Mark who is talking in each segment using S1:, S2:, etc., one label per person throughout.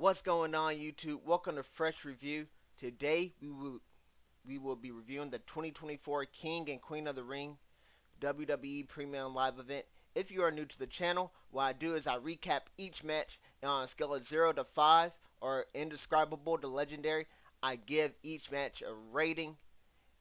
S1: What's going on, YouTube? Welcome to Fresh Review. Today we will be reviewing the 2024 King and Queen of the Ring WWE Premium Live event. If you are new to the channel, what I do is I recap each match on a scale of 0 to 5 or Indescribable to Legendary. I give each match a rating,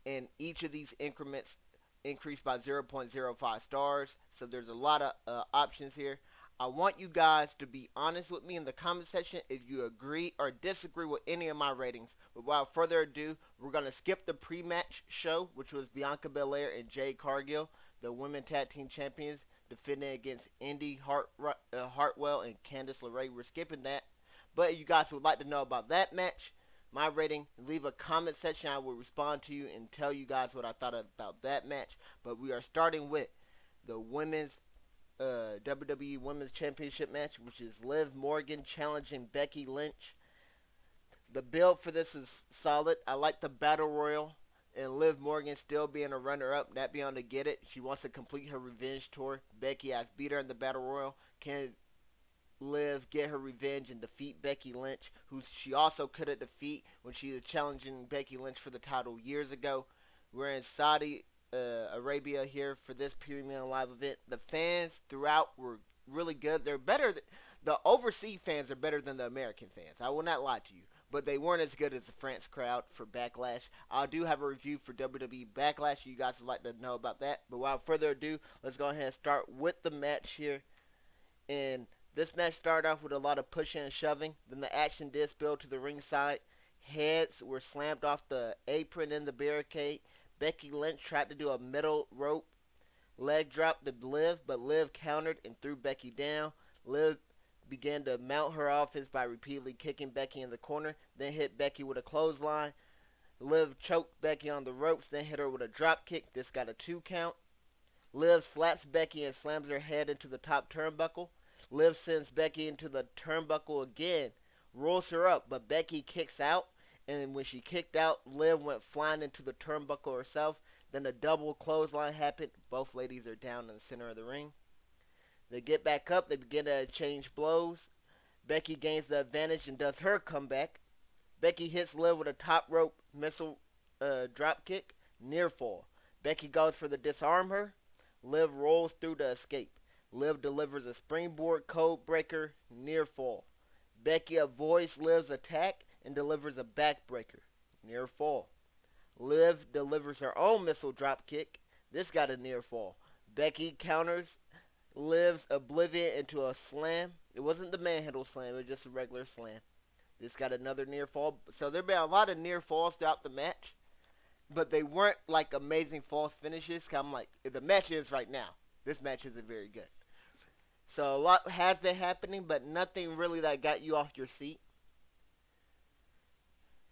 S1: and each of these increments increase by 0.05 stars. So there's a lot of options here. I want you guys to be honest with me in the comment section if you agree or disagree with any of my ratings. But without further ado, we're going to skip the pre-match show, which was Bianca Belair and Jade Cargill, the Women Tag Team Champions, defending against Hartwell and Candice LeRae. We're skipping that. But if you guys would like to know about that match, my rating, leave a comment section. I will respond to you and tell you guys what I thought about that match. But we are starting with the women's WWE Women's Championship match, which is Liv Morgan challenging Becky Lynch. The build for this is solid. I like the Battle Royal and Liv Morgan still being a runner-up, not being able to get it. She wants to complete her revenge tour. Becky has beat her in the Battle Royal. Can Liv get her revenge and defeat Becky Lynch, who she also couldn't defeat when she was challenging Becky Lynch for the title years ago? We're in Saudi Arabia here for this premium live event. The fans throughout were really good. They're better. The overseas fans are better than the American fans. I will not lie to you. But they weren't as good as the France crowd for Backlash. I do have a review for WWE Backlash. You guys would like to know about that. But without further ado, let's go ahead and start with the match here. And this match started off with a lot of pushing and shoving. Then the action did spill to the ringside. Heads were slammed off the apron in the barricade. Becky Lynch tried to do a middle rope leg drop to Liv, but Liv countered and threw Becky down. Liv began to mount her offense by repeatedly kicking Becky in the corner, then hit Becky with a clothesline. Liv choked Becky on the ropes, then hit her with a drop kick. This got a 2 count. Liv slaps Becky and slams her head into the top turnbuckle. Liv sends Becky into the turnbuckle again, rolls her up, but Becky kicks out. And when she kicked out, Liv went flying into the turnbuckle herself. Then a double clothesline happened. Both ladies are down in the center of the ring. They get back up. They begin to exchange blows. Becky gains the advantage and does her comeback. Becky hits Liv with a top rope missile drop kick. Near fall. Becky goes for the disarm her. Liv rolls through to escape. Liv delivers a springboard code breaker. Near fall. Becky avoids Liv's attack and delivers a backbreaker. Near fall. Liv delivers her own missile drop kick. This got a near fall. Becky counters Liv's oblivion into a slam. It wasn't the manhandle slam, it was just a regular slam. This got another near fall. So there have been a lot of near falls throughout the match, but they weren't like amazing false finishes. I'm like, the match is right now. This match isn't very good. So a lot has been happening, but nothing really that got you off your seat.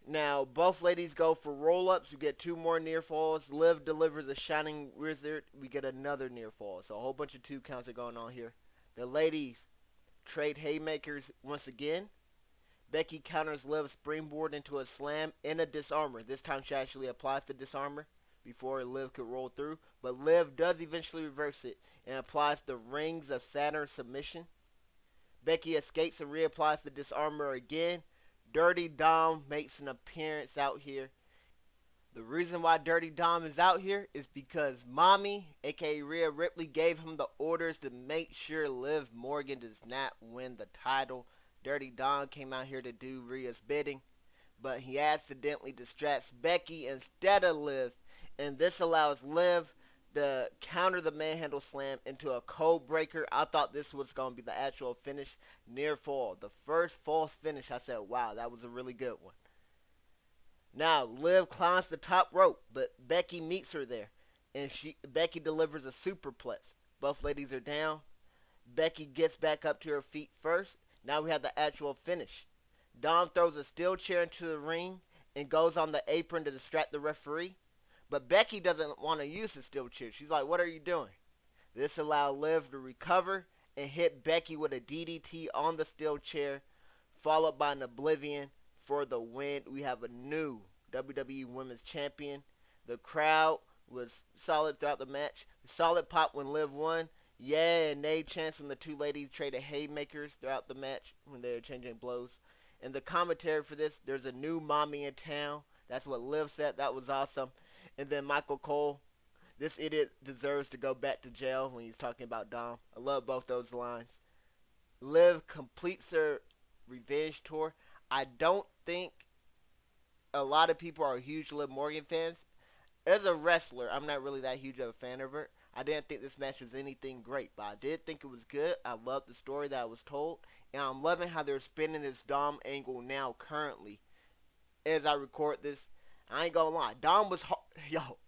S1: Now, both ladies go for roll-ups. We get 2 more near falls. Liv delivers a Shining Wizard. We get another near fall. So a whole bunch of 2 counts are going on here. The ladies trade haymakers once again. Becky counters Liv's springboard into a slam and a disarmer. This time she actually applies the disarmer before Liv could roll through. But Liv does eventually reverse it and applies the Rings of Saturn submission. Becky escapes and reapplies the disarmer again. Dirty Dom makes an appearance out here. The reason why Dirty Dom is out here is because Mommy, aka Rhea Ripley, gave him the orders to make sure Liv Morgan does not win the title. Dirty Dom came out here to do Rhea's bidding, but he accidentally distracts Becky instead of Liv, and this allows Liv to counter the manhandle slam into a code breaker. I thought this was going to be the actual finish. Near fall. The first false finish, I said, wow, that was a really good one. Now, Liv climbs the top rope, but Becky meets her there, and Becky delivers a superplex. Both ladies are down. Becky gets back up to her feet first. Now we have the actual finish. Dom throws a steel chair into the ring and goes on the apron to distract the referee. But Becky doesn't want to use the steel chair. She's like, what are you doing? This allowed Liv to recover and hit Becky with a DDT on the steel chair, followed by an oblivion for the win. We have a new WWE Women's Champion. The crowd was solid throughout the match. Solid pop when Liv won. Yeah and nay chance when the 2 ladies traded haymakers throughout the match when they were changing blows. And the commentary for this, there's a new mommy in town. That's what Liv said. That was awesome. And then Michael Cole, this idiot deserves to go back to jail when he's talking about Dom. I love both those lines. Liv completes her revenge tour. I don't think a lot of people are huge Liv Morgan fans. As a wrestler, I'm not really that huge of a fan of her. I didn't think this match was anything great, but I did think it was good. I loved the story that was told, and I'm loving how they're spinning this Dom angle now currently. As I record this, I ain't gonna lie, Dom was hard. Yo,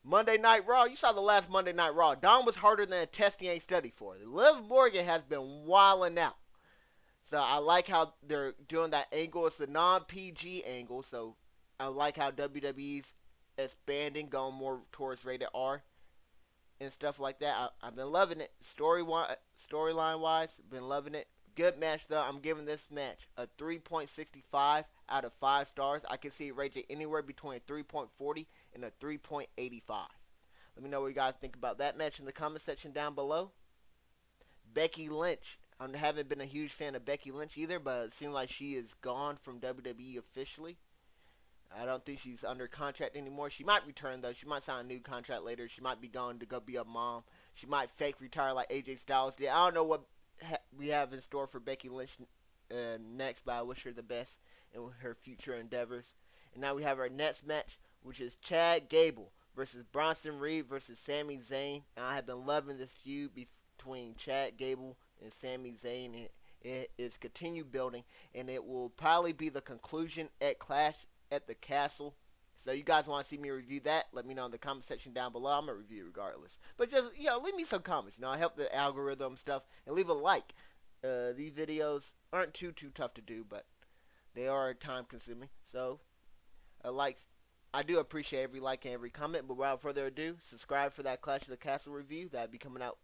S1: Monday Night Raw, you saw the last Monday Night Raw. Dom was harder than a test he ain't studied for. Liv Morgan has been wilding out. So I like how they're doing that angle. It's a non-PG angle, so I like how WWE's expanding, going more towards rated R and stuff like that. I've been loving it. Storyline wise, been loving it. Good match though. I'm giving this match a 3.65 out of 5 stars. I can see it rated anywhere between a 3.40 and a 3.85. Let me know what you guys think about that match in the comment section down below. Becky Lynch. I haven't been a huge fan of Becky Lynch either, but it seems like she is gone from WWE officially. I don't think she's under contract anymore. She might return though. She might sign a new contract later. She might be going to go be a mom. She might fake retire like AJ Styles did. I don't know what we have in store for Becky Lynch next, but I wish her the best in her future endeavors. And now we have our next match, which is Chad Gable versus Bronson Reed versus Sami Zayn. And I have been loving this feud between Chad Gable and Sami Zayn. It is continued building, and it will probably be the conclusion at Clash at the Castle. So you guys want to see me review that? Let me know in the comment section down below. I'm gonna review it regardless. But just leave me some comments. I help the algorithm stuff, and leave a like. These videos aren't too tough to do, but they are time consuming. So I do appreciate every like and every comment. But without further ado, subscribe for that Clash of the Castle review that'll be coming out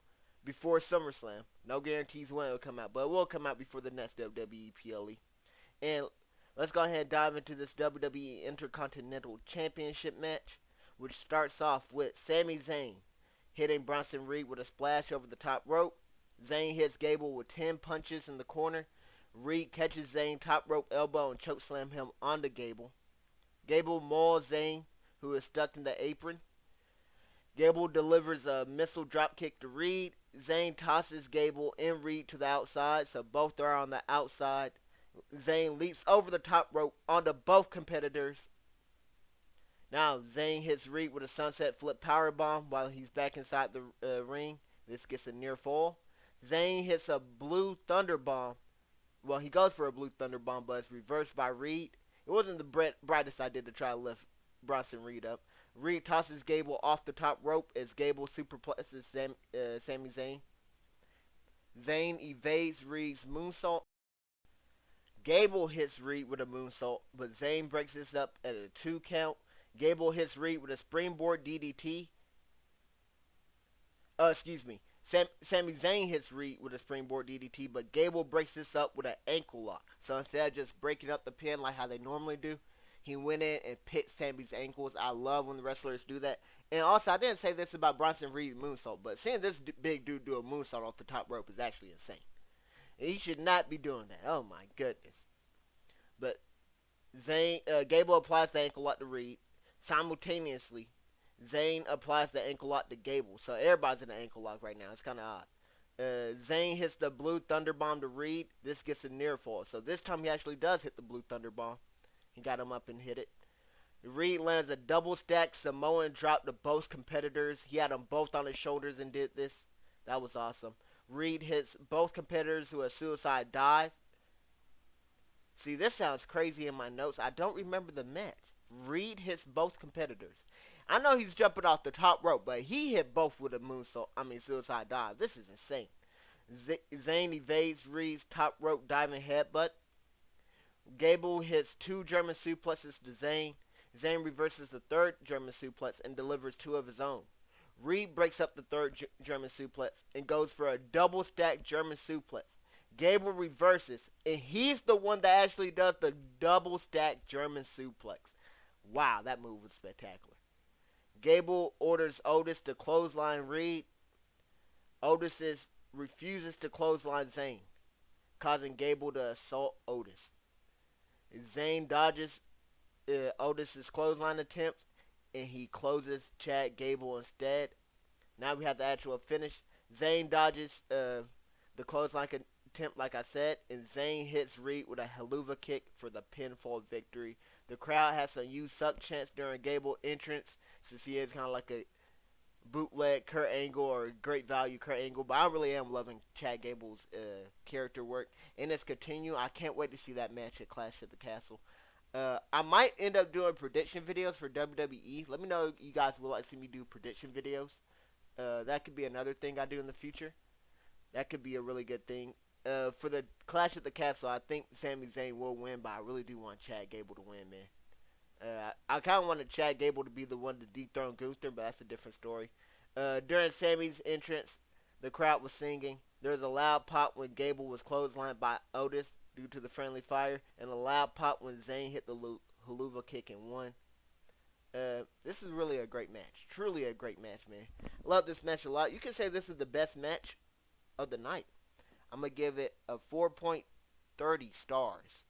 S1: before SummerSlam. No guarantees when it will come out, but it will come out before the next WWE PLE. And let's go ahead and dive into this WWE Intercontinental Championship match, which starts off with Sami Zayn hitting Bronson Reed with a splash over the top rope. Zayn hits Gable with 10 punches in the corner. Reed catches Zayn top rope elbow and chokeslam him onto Gable. Gable mauls Zayn, who is stuck in the apron. Gable delivers a missile dropkick to Reed. Zayn tosses Gable and Reed to the outside, so both are on the outside. Zayn leaps over the top rope onto both competitors. Now Zayn hits Reed with a sunset flip powerbomb while he's back inside the ring. This gets a near fall. Zayn hits a blue thunder bomb. Well, he goes for a blue thunder bomb, but it's reversed by Reed. It wasn't the brightest idea to try to lift Bronson Reed up. Reed tosses Gable off the top rope as Gable superplexes Sami Zayn. Zayn evades Reed's moonsault. Gable hits Reed with a moonsault, but Zayn breaks this up at a 2 count. Gable hits Reed with a springboard DDT. Sami Zayn hits Reed with a springboard DDT, but Gable breaks this up with an ankle lock. So instead of just breaking up the pin like how they normally do, he went in and picked Sami's ankles. I love when the wrestlers do that. And also, I didn't say this about Bronson Reed's moonsault, but seeing this big dude do a moonsault off the top rope is actually insane. He should not be doing that. Oh my goodness. But Gable applies the ankle lock to Reed. Simultaneously, Zayn applies the ankle lock to Gable. So everybody's in an ankle lock right now. It's kind of odd. Zayn hits the blue thunder bomb to Reed. This gets a near fall. So this time he actually does hit the blue thunder bomb. He got him up and hit it. Reed lands a double stack Samoan drop to both competitors. He had them both on his shoulders and did this. That was awesome. Reed hits both competitors with a suicide dive. See, this sounds crazy in my notes. I don't remember the match. Reed hits both competitors. I know he's jumping off the top rope, but he hit both with a suicide dive. This is insane. Zayn evades Reed's top rope diving headbutt. Gable hits 2 German suplexes to Zayn. Zayn reverses the 3rd German suplex and delivers 2 of his own. Reed breaks up the 3rd German suplex and goes for a double stack German suplex. Gable reverses, and he's the one that actually does the double stack German suplex. Wow, that move was spectacular. Gable orders Otis to clothesline Reed. Otis refuses to clothesline Zayn, causing Gable to assault Otis. Zayn dodges Otis's clothesline attempt, and he closes Chad Gable instead. Now we have the actual finish. Zayn dodges the clothesline attempt, like I said, and Zayn hits Reed with a haluva kick for the pinfall victory. The crowd has some "you suck" chants during Gable entrance, since he is kind of like a bootleg Kurt Angle or great value Kurt Angle. But I really am loving Chad Gable's character work. And it's continue. I can't wait to see that match at Clash at the Castle. I might end up doing prediction videos for WWE. Let me know if you guys would like to see me do prediction videos. That could be another thing I do in the future. That could be a really good thing. For the Clash at the Castle, I think Sami Zayn will win, but I really do want Chad Gable to win, man. I kind of wanted Chad Gable to be the one to dethrone Gunther, but that's a different story. During Sami's entrance, the crowd was singing. There was a loud pop when Gable was clotheslined by Otis due to the friendly fire, and a loud pop when Zayn hit the haluva kick and won. This is really a great match. Truly a great match, man. Love this match a lot. You can say this is the best match of the night. I'm going to give it a 4.30 stars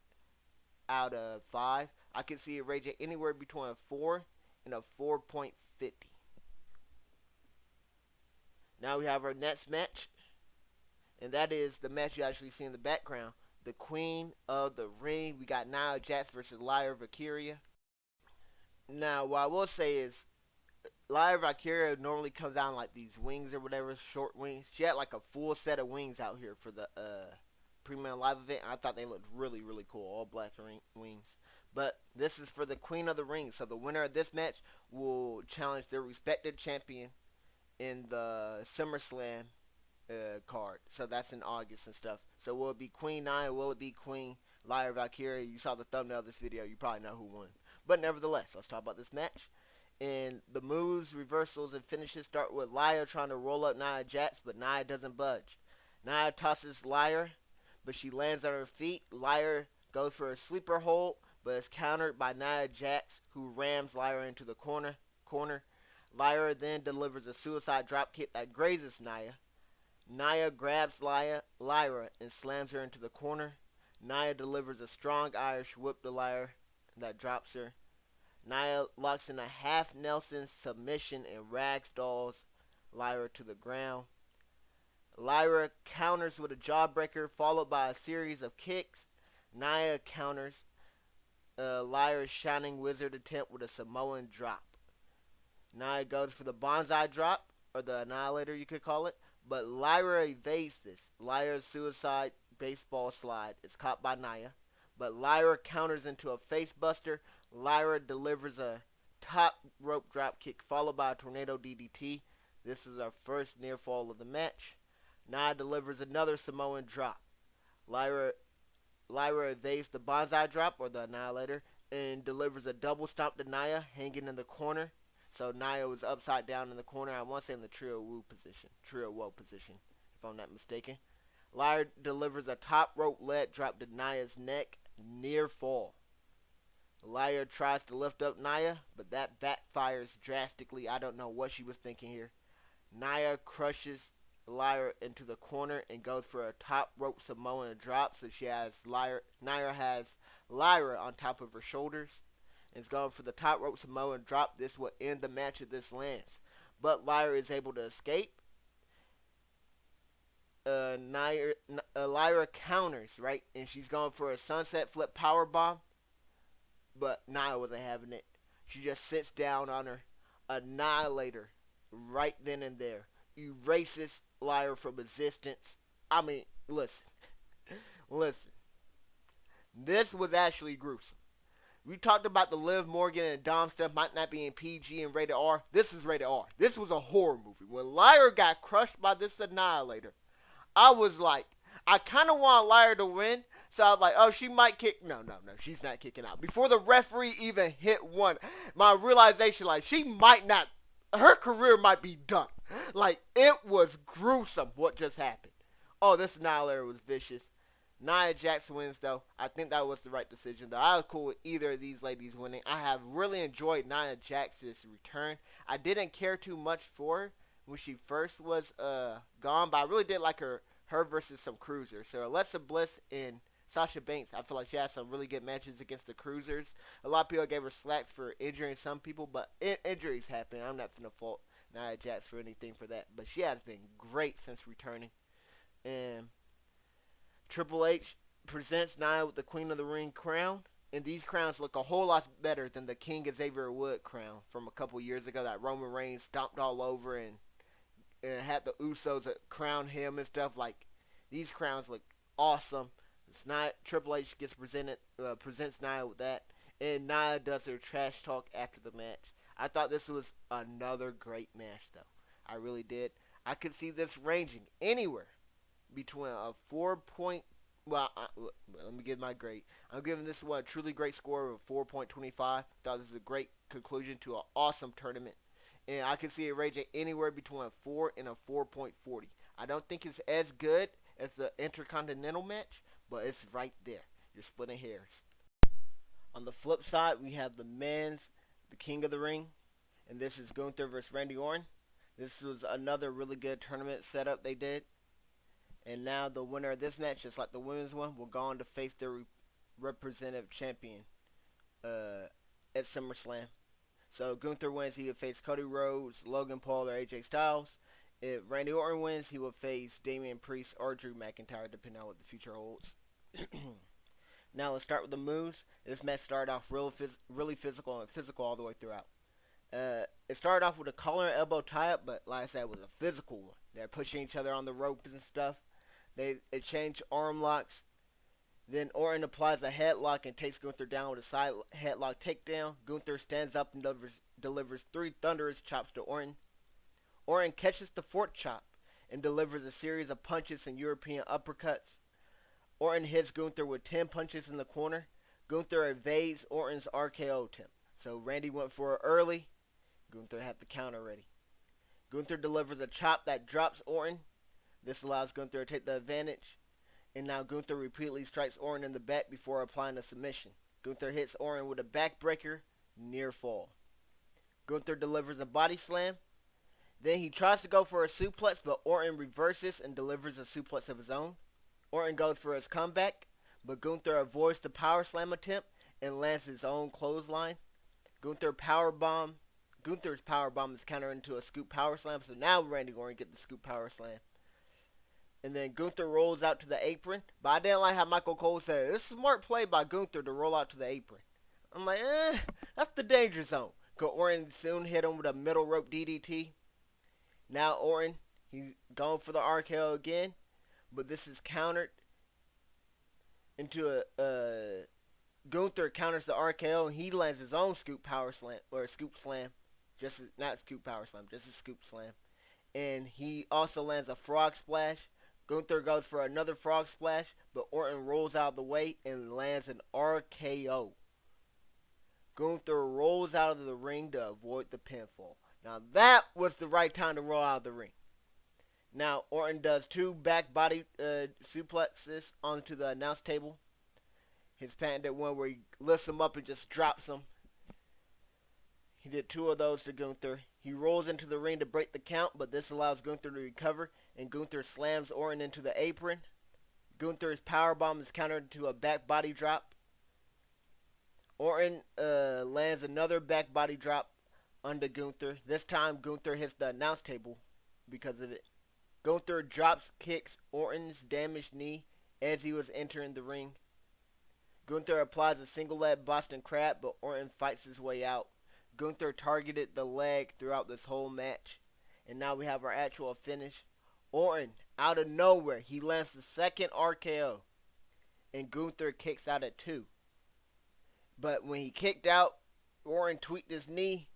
S1: out of 5. I can see it ranging anywhere between a 4 and a 4.50. Now we have our next match, and that is the match you actually see in the background. The Queen of the Ring. We got Nia Jax versus Lyra Valkyria. Now, what I will say is, Lyra Valkyria normally comes down like these wings or whatever, short wings. She had like a full set of wings out here for the premium live event. I thought they looked really, really cool, all black wings. But this is for the Queen of the Ring. So the winner of this match will challenge their respective champion in the SummerSlam card. So that's in August and stuff. So will it be Queen Nia? Will it be Queen Lyra Valkyria? You saw the thumbnail of this video. You probably know who won. But nevertheless, let's talk about this match. And the moves, reversals, and finishes start with Lyra trying to roll up Nia Jax, but Nia doesn't budge. Nia tosses Lyra, but she lands on her feet. Lyra goes for a sleeper hold, but is countered by Nia Jax, who rams Lyra into the corner. Lyra then delivers a suicide dropkick that grazes Nia. Nia grabs Lyra and slams her into the corner. Nia delivers a strong Irish whip to Lyra that drops her. Nia locks in a half Nelson submission and ragdolls Lyra to the ground. Lyra counters with a jawbreaker followed by a series of kicks. Nia counters Lyra's Shining Wizard attempt with a Samoan drop. Nia goes for the bonsai drop, or the Annihilator you could call it, but Lyra evades this. Lyra's suicide baseball slide is caught by Nia, but Lyra counters into a face buster. Lyra delivers a top rope drop kick followed by a tornado DDT. This is our first near fall of the match. Nia delivers another Samoan drop. Lyra evades the bonsai drop, or the Annihilator, and delivers a double stomp to Nia, hanging in the corner. So Nia was upside down in the corner. I want to say in the trio woe position, if I'm not mistaken. Lyra delivers a top rope leg drop to Nia's neck, near fall. Lyra tries to lift up Nia, but that backfires drastically. I don't know what she was thinking here. Nia crushes Lyra into the corner and goes for a top rope Samoan drop. So Nia has Lyra on top of her shoulders and is going for the top rope Samoan drop. This will end the match if this lands, but Lyra is able to escape. Lyra counters, right, and she's going for a sunset flip power bomb, but Nia wasn't having it. She just sits down on her Annihilator right then and there, erases Lyra from existence. I mean, listen. This was actually gruesome. We talked about the Liv Morgan and Dom stuff might not be in PG and rated R. This is rated R. This was a horror movie. When Lyra got crushed by this Annihilator, I was like, I kind of want Lyra to win. So I was like, oh, she might kick. No, she's not kicking out. Before the referee even hit one, my realization, like, she might not, her career might be done. Like, it was gruesome what just happened. Oh, this Annihilator was vicious. Nia Jax wins, though. I think that was the right decision, though. I was cool with either of these ladies winning. I have really enjoyed Nia Jax's return. I didn't care too much for her when she first was gone, but I really did like her versus some cruisers. So Alexa Bliss and Sasha Banks, I feel like she had some really good matches against the Cruisers. A lot of people gave her slack for injuring some people, but injuries happen. I'm not going to fault Nia Jax for anything for that. But she has been great since returning. And Triple H presents Nia with the Queen of the Ring crown. And these crowns look a whole lot better than the King Xavier Wood crown from a couple years ago that Roman Reigns stomped all over and had the Usos crown him and stuff. Like, these crowns look awesome. It's not Triple H gets presents Nia with that, and Nia does her trash talk after the match. I thought this was another great match, though. I really did. I could see this ranging anywhere between a 4 point. Well, let me give my grade. I'm giving this one a truly great score of 4.25. Thought this was a great conclusion to an awesome tournament, and I could see it ranging anywhere between a 4 and a 4.40. I don't think it's as good as the Intercontinental match, but it's right there. You're splitting hairs. On the flip side, we have the men's, the King of the Ring, and this is Gunther versus Randy Orton. This was another really good tournament setup they did. And now the winner of this match, just like the women's one, will go on to face their representative champion at SummerSlam. So Gunther wins, he would face Cody Rhodes, Logan Paul, or AJ Styles. If Randy Orton wins, he will face Damian Priest or Drew McIntyre, depending on what the future holds. Now let's start with the moves. This match started off really physical and physical all the way throughout. It started off with a collar and elbow tie-up, but like I said, it was a physical one. They're pushing each other on the ropes and stuff. They exchanged arm locks. Then Orton applies a headlock and takes Gunther down with a side headlock takedown. Gunther stands up and delivers 3 thunderous chops to Orton. Orton catches the 4th chop and delivers a series of punches and European uppercuts. Orton hits Gunther with 10 punches in the corner. Gunther evades Orton's RKO attempt. So Randy went for it early. Gunther had the counter ready. Gunther delivers a chop that drops Orton. This allows Gunther to take the advantage. And now Gunther repeatedly strikes Orton in the back before applying a submission. Gunther hits Orton with a backbreaker, near fall. Gunther delivers a body slam. Then he tries to go for a suplex, but Orton reverses and delivers a suplex of his own. Orton goes for his comeback, but Gunther avoids the power slam attempt and lands his own clothesline. Gunther's power bomb is countered into a scoop power slam, so now Randy Orton gets the scoop power slam. And then Gunther rolls out to the apron, but I didn't like how Michael Cole said, it's a smart play by Gunther to roll out to the apron. I'm like, that's the danger zone. Because Orton soon hit him with a middle rope DDT. Now Orton, he's going for the RKO again, but this is countered into a Gunther counters the RKO and he lands his own scoop power slam or scoop slam, not scoop power slam, just a scoop slam, and he also lands a frog splash. Gunther goes for another frog splash, but Orton rolls out of the way and lands an RKO. Gunther rolls out of the ring to avoid the pinfall. Now that was the right time to roll out of the ring. Now Orton does 2 back body suplexes onto the announce table. His patented one where he lifts him up and just drops him. He did 2 of those to Gunther. He rolls into the ring to break the count, but this allows Gunther to recover, and Gunther slams Orton into the apron. Gunther's powerbomb is countered to a back body drop. Orton lands another back body drop onto Gunther. This time Gunther hits the announce table because of it. Gunther kicks Orton's damaged knee as he was entering the ring. Gunther applies a single leg Boston Crab, but Orton fights his way out. Gunther targeted the leg throughout this whole match. And now we have our actual finish. Orton, out of nowhere, he lands the second RKO. And Gunther kicks out at 2. But when he kicked out, Orton tweaked his knee.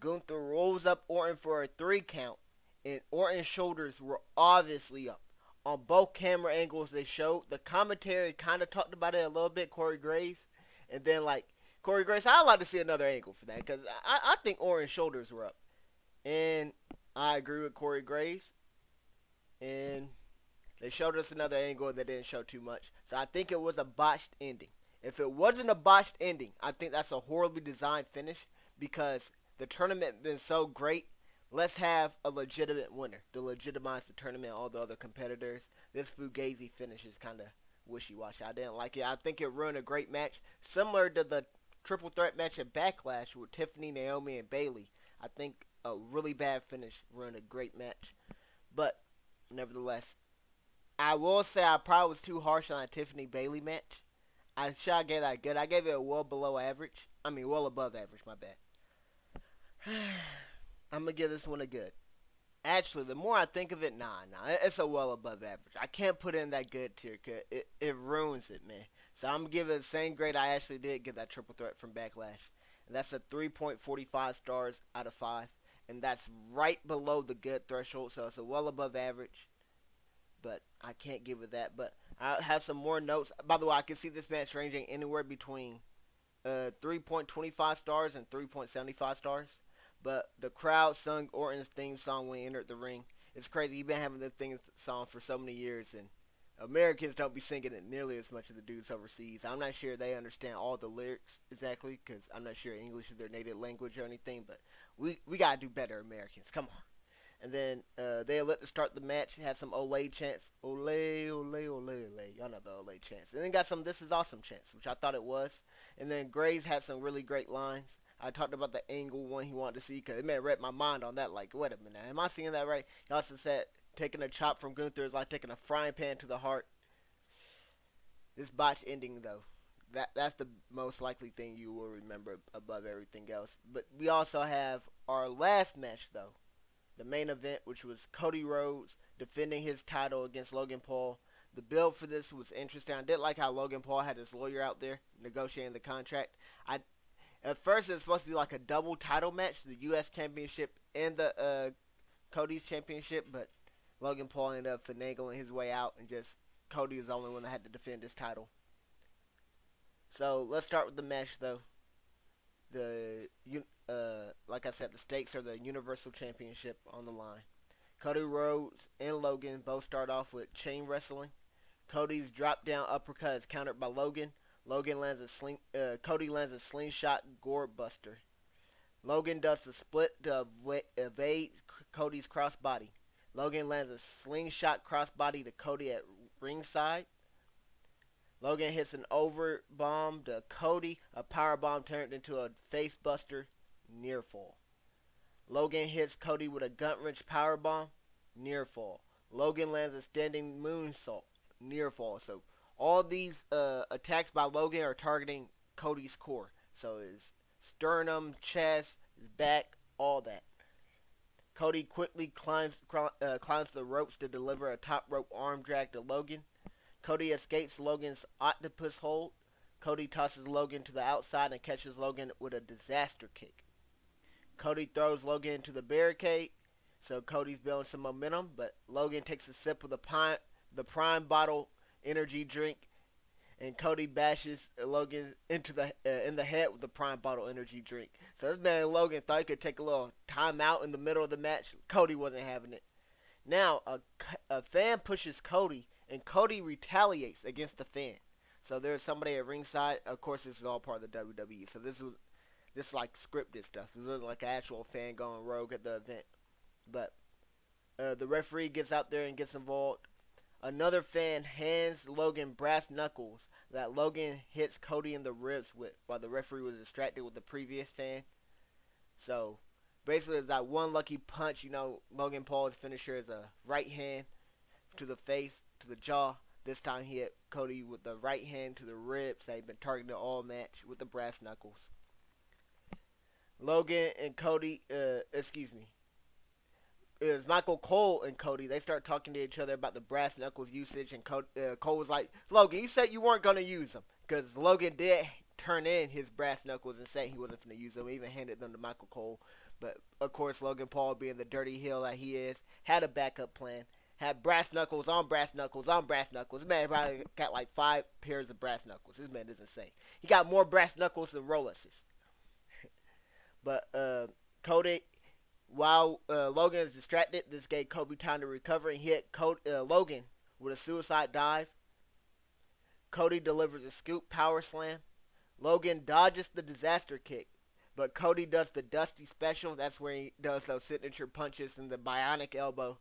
S1: Gunther rolls up Orton for a 3 count. And Orton's shoulders were obviously up. On both camera angles they showed. The commentary kind of talked about it a little bit, Corey Graves. And then, Corey Graves, I'd like to see another angle for that. Because I think Orton's shoulders were up. And I agree with Corey Graves. And they showed us another angle that didn't show too much. So I think it was a botched ending. If it wasn't a botched ending, I think that's a horribly designed finish. Because the tournament been so great. Let's have a legitimate winner to legitimize the tournament and all the other competitors. This Fugazi finish is kind of wishy-washy. I didn't like it. I think it ruined a great match, similar to the triple threat match at Backlash with Tiffany, Naomi, and Bayley. I think a really bad finish ruined a great match. But nevertheless, I will say I probably was too harsh on a Tiffany Bayley match. I should have gave that good. I gave it a well below average. I mean, well above average. My bad. I'm gonna give this one a good. Actually, the more I think of it, it's a well above average. I can't put it in that good tier because it ruins it, man. So I'm gonna give it the same grade I actually did give that triple threat from Backlash, and that's a 3.45 stars out of 5, and that's right below the good threshold. So it's a well above average, but I can't give it that. But I have some more notes. By the way, I can see this match ranging anywhere between 3.25 stars and 3.75 stars. But the crowd sung Orton's theme song when he entered the ring. It's crazy. He's been having this theme song for so many years, and Americans don't be singing it nearly as much as the dudes overseas. I'm not sure they understand all the lyrics exactly, because I'm not sure English is their native language or anything, but we got to do better, Americans. Come on. And then they let to start the match. Had some Olay chants. Olay, Olay, Olay, Olay. Y'all know the Olay chants. And then got some This Is Awesome chants, which I thought it was. And then Graves had some really great lines. I talked about the angle one he wanted to see because it may have read my mind on that. Like, wait a minute, am I seeing that right? He also said taking a chop from Gunther is like taking a frying pan to the heart. This botch ending, though, that's the most likely thing you will remember above everything else. But we also have our last match, though, the main event, which was Cody Rhodes defending his title against Logan Paul. The build for this was interesting. I did like how Logan Paul had his lawyer out there negotiating the contract. At first, it was supposed to be like a double title match, the U.S. Championship and the Cody's Championship, but Logan Paul ended up finagling his way out, and just Cody was the only one that had to defend his title. So let's start with the match, though. Like I said, the stakes are the Universal Championship on the line. Cody Rhodes and Logan both start off with chain wrestling. Cody's drop-down uppercut is countered by Logan. Cody lands a slingshot gore buster. Logan does the split to evade Cody's crossbody. Logan lands a slingshot crossbody to Cody at ringside. Logan hits an over bomb to Cody. A power bomb turned into a face buster, near fall. Logan hits Cody with a gut wrench power bomb, near fall. Logan lands a standing moonsault, near fall. So all these attacks by Logan are targeting Cody's core. So his sternum, chest, his back, all that. Cody quickly climbs the ropes to deliver a top rope arm drag to Logan. Cody escapes Logan's octopus hold. Cody tosses Logan to the outside and catches Logan with a disaster kick. Cody throws Logan into the barricade. So Cody's building some momentum, but Logan takes a sip of the Prime bottle energy drink, and Cody bashes Logan in the head with the Prime bottle energy drink. So this man Logan thought he could take a little time out in the middle of the match. Cody wasn't having it. Now a fan pushes Cody, and Cody retaliates against the fan. So there's somebody at ringside. Of course, this is all part of the WWE. So this is like scripted stuff. This wasn't like an actual fan going rogue at the event. But the referee gets out there and gets involved. Another fan hands Logan brass knuckles that Logan hits Cody in the ribs with while the referee was distracted with the previous fan. So basically, it's that one lucky punch. Logan Paul's finisher is a right hand to the face, to the jaw. This time he hit Cody with the right hand to the ribs that he'd been targeting all match with the brass knuckles. Logan and Cody, it was Michael Cole and Cody. They start talking to each other about the brass knuckles usage, and Cole was like, Logan, you said you weren't going to use them. Because Logan did turn in his brass knuckles and say he wasn't going to use them. He even handed them to Michael Cole. But, of course, Logan Paul, being the dirty heel that he is, had a backup plan. Had brass knuckles on brass knuckles on brass knuckles. This man probably got like 5 pairs of brass knuckles. This man is insane. He got more brass knuckles than Rolexes. But Cody, while Logan is distracted, this gave Kobe time to recover and hit Logan with a suicide dive. Cody delivers a scoop power slam. Logan dodges the disaster kick, but Cody does the Dusty special. That's where he does those signature punches and the bionic elbow.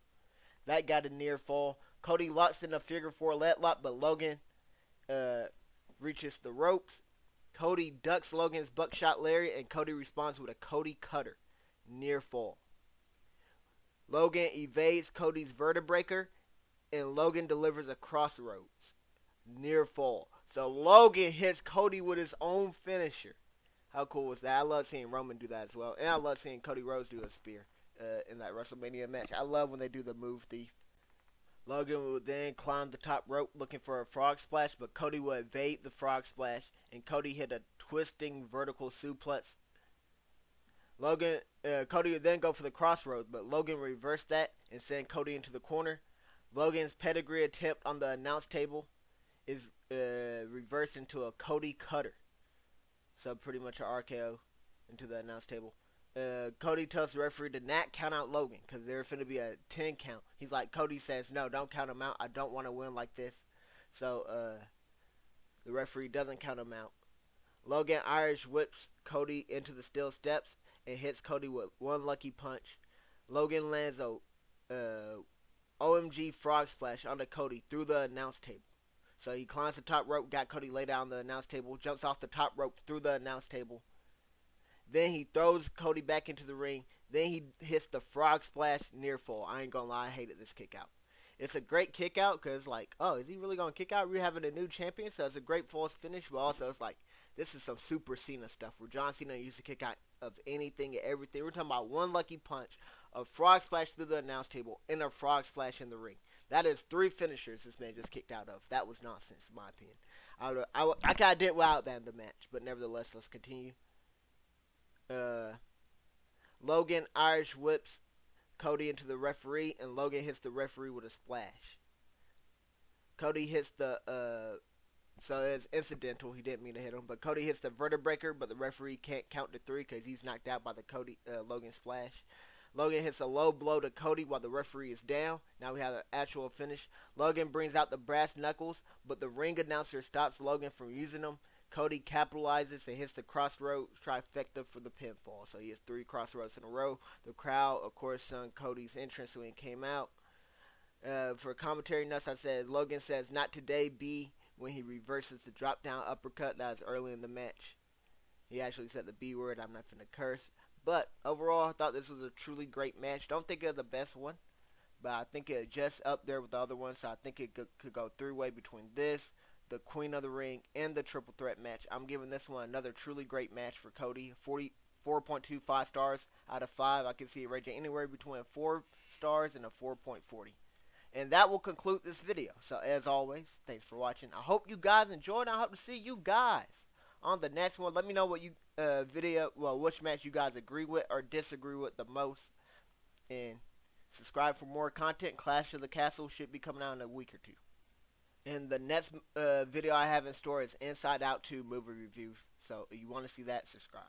S1: That got a near fall. Cody locks in a figure 4 leg lock, but Logan reaches the ropes. Cody ducks Logan's buckshot lariat, and Cody responds with a Cody cutter. Near fall. Logan evades Cody's vertebraker, and Logan delivers a crossroads. Near fall. So Logan hits Cody with his own finisher. How cool was that? I love seeing Roman do that as well. And I love seeing Cody Rhodes do a spear in that WrestleMania match. I love when they do the move thief. Logan would then climb the top rope looking for a frog splash, but Cody would evade the frog splash, and Cody hit a twisting vertical suplex. Cody would then go for the crossroads, but Logan reversed that and sent Cody into the corner. Logan's pedigree attempt on the announce table is reversed into a Cody cutter. So pretty much an RKO into the announce table. Cody tells the referee to not count out Logan because there's going to be a 10 count. He's like, Cody says, no, don't count him out. I don't want to win like this. So the referee doesn't count him out. Logan Irish whips Cody into the steel steps and hits Cody with one lucky punch. Logan lands a OMG frog splash onto Cody through the announce table. So he climbs the top rope, got Cody laid out on the announce table, jumps off the top rope through the announce table. Then he throws Cody back into the ring. Then he hits the frog splash near fall. I ain't gonna lie, I hated this kick out. It's a great kick out because, like, oh, is he really gonna kick out? We're having a new champion, so it's a great false finish, but also it's like, this is some Super Cena stuff where John Cena used to kick out of anything and everything. We're talking about one lucky punch, a frog splash through the announce table, and a frog splash in the ring. That is 3 finishers this man just kicked out of. That was nonsense, in my opinion. I kind of did without that in the match, but nevertheless, let's continue. Logan Irish whips Cody into the referee, and Logan hits the referee with a splash. Cody hits the, so it's incidental. He didn't mean to hit him, but Cody hits the vertebraker, but the referee can't count to 3 because he's knocked out by the Logan splash. Logan hits a low blow to Cody while the referee is down. Now we have an actual finish. Logan brings out the brass knuckles, but the ring announcer stops Logan from using them. Cody capitalizes and hits the crossroads trifecta for the pinfall. So he has 3 crossroads in a row. The crowd, of course, sung Cody's entrance when he came out. For commentary notes, I said, Logan says, not today, B, when he reverses the drop down uppercut. That was early in the match. He actually said the B word. I'm not finna curse. But overall, I thought this was a truly great match. Don't think it was the best one, but I think it just up there with the other ones. So I think it could go 3-way between this, the Queen of the Ring, and the Triple Threat match. I'm giving this one another truly great match for Cody. 4.25 stars out of 5. I can see it ranging anywhere between 4 stars and a 4.40. And that will conclude this video. So as always, thanks for watching. I hope you guys enjoyed. I hope to see you guys on the next one. Let me know what you which match you guys agree with or disagree with the most, and subscribe for more content. Clash of the Castle should be coming out in a week or 2. And the next video I have in store is Inside Out 2 movie reviews. So if you want to see that, subscribe.